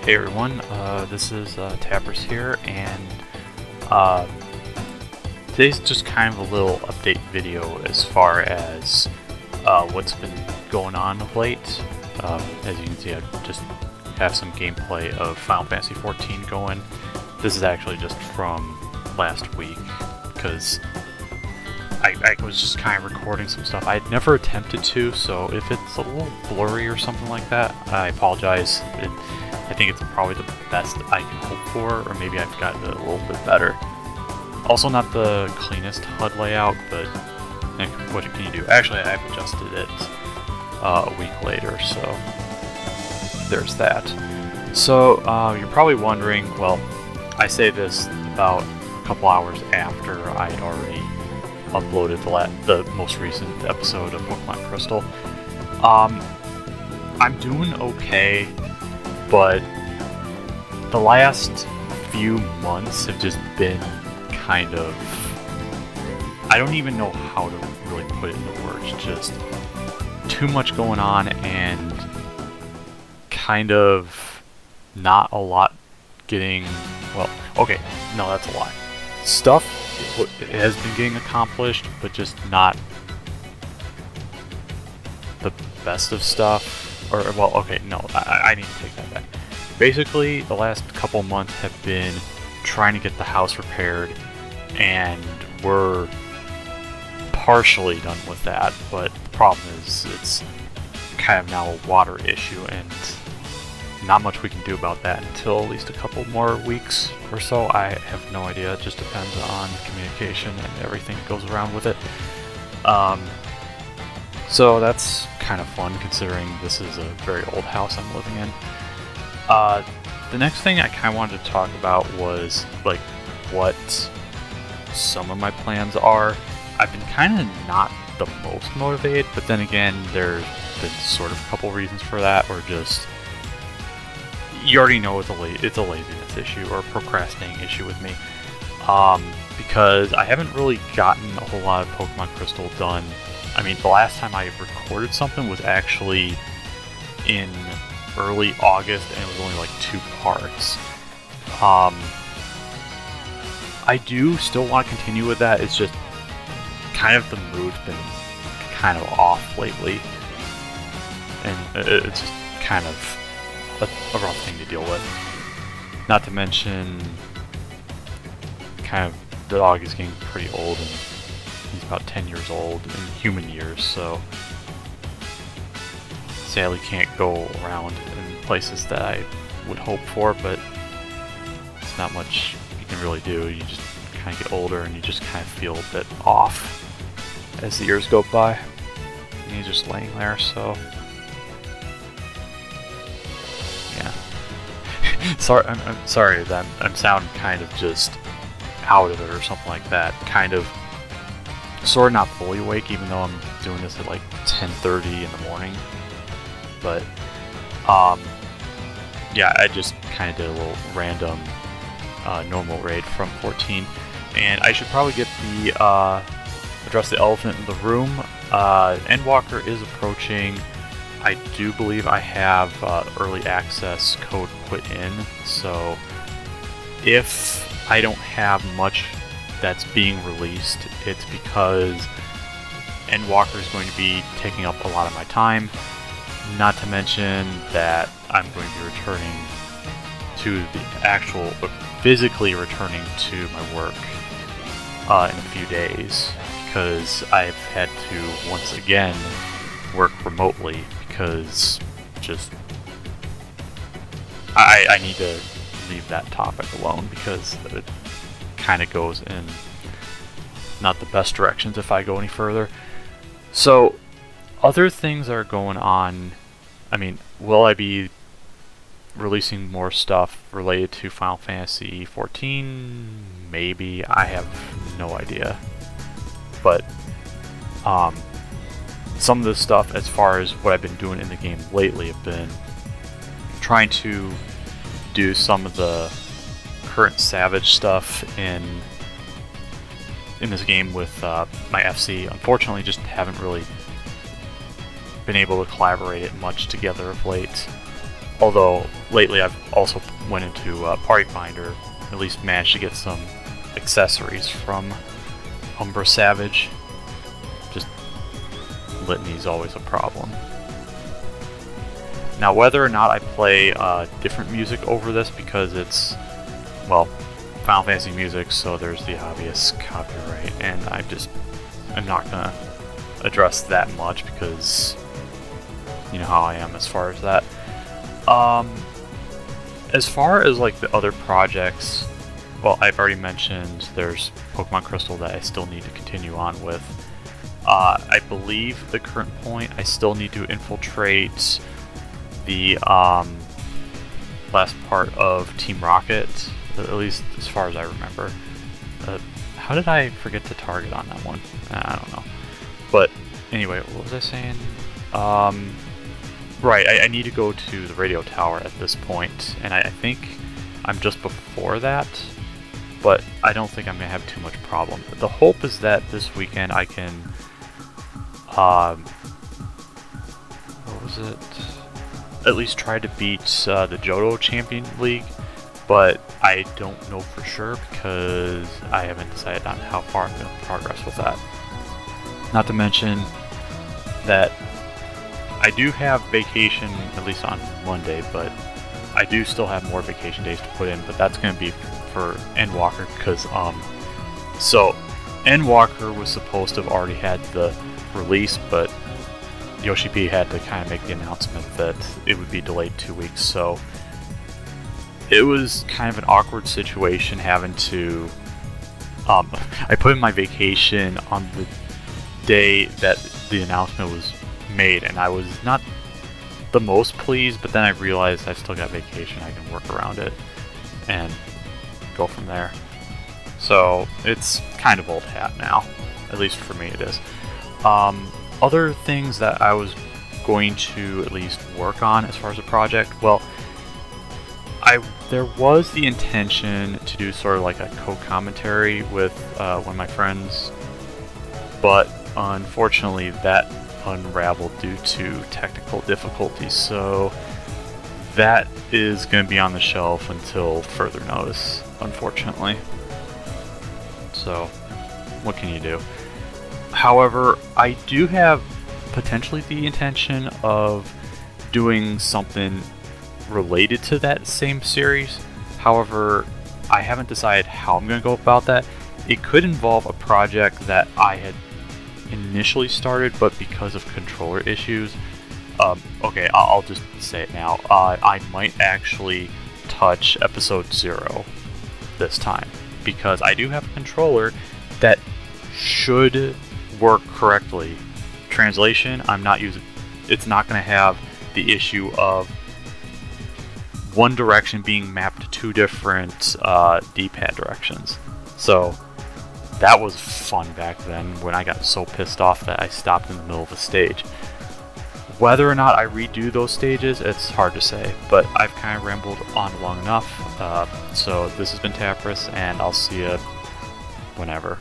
Hey everyone, this is Tappers here, and uh, today's just kind of a little update video as far as what's been going on of late. As you can see, I just have some gameplay of Final Fantasy XIV going. This is actually just from last week, because I was just kind of recording some stuff. I had never attempted to, so if it's a little blurry or something like that, I apologize. I think it's probably the best I can hope for, or maybe I've gotten it a little bit better. Also not the cleanest HUD layout, but what can you do? Actually, I've adjusted it a week later, so there's that. So you're probably wondering, well, I say this about a couple hours after I had already uploaded the most recent episode of Pokemon Crystal. I'm doing okay, but the last few months have just been kind of... I don't even know how to really put it into words. Just too much going on and kind of not a lot getting... Well, okay, no, that's a lie. Stuff has been getting accomplished, but just not the best of stuff. Or, well, okay, no, I need to take that back. Basically, the last couple months have been trying to get the house repaired, and we're partially done with that, but the problem is it's kind of now a water issue, and not much we can do about that until at least a couple more weeks or so. I have no idea. It just depends on communication and everything that goes around with it. So that's kind of fun, considering this is a very old house I'm living in. The next thing I kind of wanted to talk about was like what some of my plans are. I've been kind of not the most motivated, but then again, there's been sort of a couple reasons for that, or just you already know it's a laziness issue or a procrastinating issue with me. Because I haven't really gotten a whole lot of Pokemon Crystal done. I mean, the last time I recorded something was actually in early August, and it was only like 2 parts. I do still want to continue with that. It's just kind of the mood's been kind of off lately, and it's just kind of a rough thing to deal with. Not to mention, kind of the dog is getting pretty old, and he's about 10 years old in human years, so sadly can't go around in places that I would hope for, but it's not much you can really do. You just kind of get older, and you just kind of feel a bit off as the years go by. And he's just laying there, so yeah. Sorry, I'm sorry that I'm sounding kind of just out of it or something like that. Kind of, sort of not fully awake, even though I'm doing this at like 10:30 in the morning. But yeah, I just kind of did a little random normal raid from 14, and I should probably get the address the elephant in the room. Endwalker is approaching. I do believe I have early access code put in, so if I don't have much that's being released, it's because Endwalker is going to be taking up a lot of my time. Not to mention that I'm going to be returning to the actual, physically returning to my work in a few days, because I've had to once again work remotely, because just I need to leave that topic alone, because it kind of goes in not the best directions if I go any further. So other things are going on. I mean, will I be releasing more stuff related to Final Fantasy XIV? Maybe. I have no idea. But some of the stuff, as far as what I've been doing in the game lately, have been trying to do some of the current Savage stuff in this game with my FC. Unfortunately, just haven't really been able to collaborate it much together of late. Although lately I've also went into Party Finder, at least managed to get some accessories from Umbra Savage. Just litany's always a problem. Now, whether or not I play different music over this, because it's, well, Final Fantasy music, so there's the obvious copyright, and I'm not gonna address that much because you know how I am as far as that. As far as like the other projects, well, I've already mentioned there's Pokemon Crystal that I still need to continue on with. I believe at the current point I still need to infiltrate the last part of Team Rocket, at least as far as I remember. How did I forget to target on that one? I don't know. But anyway, what was I saying? Right, I need to go to the radio tower at this point, and I think I'm just before that, but I don't think I'm going to have too much problem. The hope is that this weekend I can, what was it? At least try to beat the Johto Champion League, but I don't know for sure because I haven't decided on how far I'm going to progress with that. Not to mention that I do have vacation, at least on Monday, but I do still have more vacation days to put in, but that's going to be for Endwalker because, so Endwalker was supposed to have already had the release, but Yoshi P had to kind of make the announcement that it would be delayed 2 weeks, so it was kind of an awkward situation having to, I put in my vacation on the day that the announcement was made, and I was not the most pleased, but then I realized I still got vacation, I can work around it and go from there. So it's kind of old hat now, at least for me it is. Other things that I was going to at least work on as far as a project, well, there was the intention to do sort of like a co-commentary with one of my friends, but unfortunately that unraveled due to technical difficulties, so that is going to be on the shelf until further notice, unfortunately. So what can you do? However, I do have potentially the intention of doing something related to that same series. However, I haven't decided how I'm going to go about that. It could involve a project that I had initially started, but because of controller issues, okay, I'll just say it now. I might actually touch episode 0 this time, because I do have a controller that should work correctly. Translation, it's not going to have the issue of one direction being mapped to 2 different D-pad directions. So that was fun back then when I got so pissed off that I stopped in the middle of a stage. Whether or not I redo those stages, it's hard to say, but I've kind of rambled on long enough. So this has been Tapris, and I'll see you whenever.